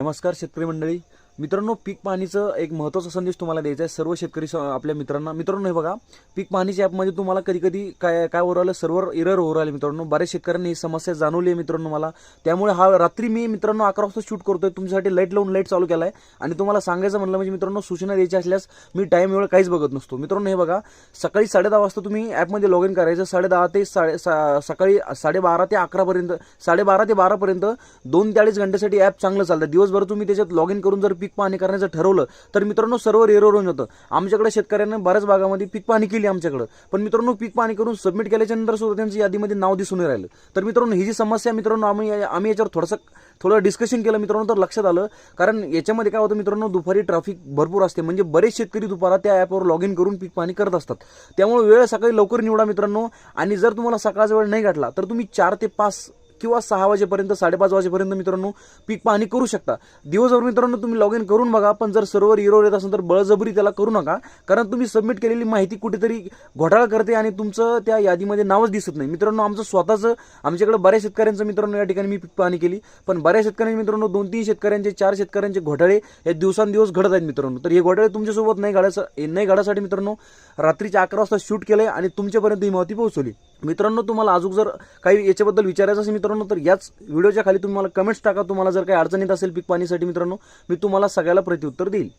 नमस्कार शेतकरी मंडळी मित्रांनो, पीक पाहणीचं एक महत्त्वाचा संदेश तुम्हाला द्यायचा आहे सर्व शेतकरी आपल्या मित्रांना. मित्रांनो, हे बघा, पीक पाहणीच्या ॲपमध्ये तुम्हाला कधी कधी काय ओरं आलं, सर्व्हर एरर ओरं आले मित्रांनो. बऱ्याच शेतकऱ्यांनी ही समस्या जाणवली आहे मित्रांनो मला. त्यामुळे हा रात्री मी मित्रांनो 11 वाजता शूट करतोय, तुमच्यासाठी लाईट लावून लाईट चालू केला आहे. आणि तुम्हाला सांगायचं म्हणलं म्हणजे मित्रांनो, सूचना द्यायची असल्यास मी टाईम वेळ काहीच बघत नसतो. मित्रांनो, हे बघा, सकाळी 10:30 वाजता तुम्ही ॲपमध्ये लॉग इन करायचं. 10:30 ते सकाळी 12:30 ते 11पर्यंत, 12:30 ते 12पर्यंत 2 ते 2.5 घंट्यासाठी ॲप चांगलं चालतं. दिवसभर तुम्ही त्याच्यात लॉग इन करून जर पीक पाहणी करण्याचं ठरवलं तर मित्रांनो सर्व एरर होऊन जातं. आमच्याकडे शेतकऱ्यांना बऱ्याच भागामध्ये पीक पाहणी केली आमच्याकडे, पण मित्रांनो पीक पाहणी करून सबमिट केल्याच्या नंतर सुद्धा त्यांच्या यादीमध्ये नाव दिसून नाही राहिलं. तर मित्रांनो, ही जी समस्या मित्रांनो आम्ही याच्यावर थोडं डिस्कशन केलं मित्रांनो, तर लक्षात आलं. कारण याच्यामध्ये काय होतं मित्रांनो, दुपारी ट्रॅफिक भरपूर असते, म्हणजे बरेच शेतकरी दुपारा त्या ॲपवर लॉग इन करून पीक पाहणी करत असतात. त्यामुळे वेळ सकाळी लवकर निवडा मित्रांनो. आणि जर तुम्हाला सकाळचा वेळ नाही गाठला तर तुम्ही 4 ते 5 किंवा 6 वाजेपर्यंत, 5:30 वाजेपर्यंत मित्रांनो पीक पाहणी करू शकता. दिवसभर मित्रांनो तुम्ही लॉग इन करून बघा, पण जर सर्व्हर एरर येत असेल तर बळजबरी त्याला करू नका. कारण तुम्ही सबमिट केलेली माहिती कुठेतरी घोटाळा करते आणि तुमचं त्या यादीमध्ये नावच दिसत नाही. मित्रांनो, आमच्याकडे बऱ्याच शेतकऱ्यांचं मित्रांनो या ठिकाणी मी पीक पाहणी केली, पण बऱ्याच शेतकऱ्यांनी मित्रांनो 2-3 शेतकऱ्यांचे, 4 शेतकऱ्यांचे घोटाळे हे दिवसांदिवस घडत आहेत मित्रांनो. तर हे घोटाळे तुमच्यासोबत नाही घडासाठी मित्रांनो रात्रीच्या 11 वाजता शूट केलंय आणि तुमच्यापर्यंत ही माहिती पोहोचवली. मित्रांनो, तुम्हाला अजून जर काही याच्याबद्दल विचारायचं असेल मित्रांनो, तर याच व्हिडिओच्या खाली तुम्हाला कमेंट्स टाका. तुम्हाला जर काही अडचण येत असेल पीक पाहणीसाठी मित्रांनो, मी तुम्हाला सगळ्याला प्रत्युत्तर देईल.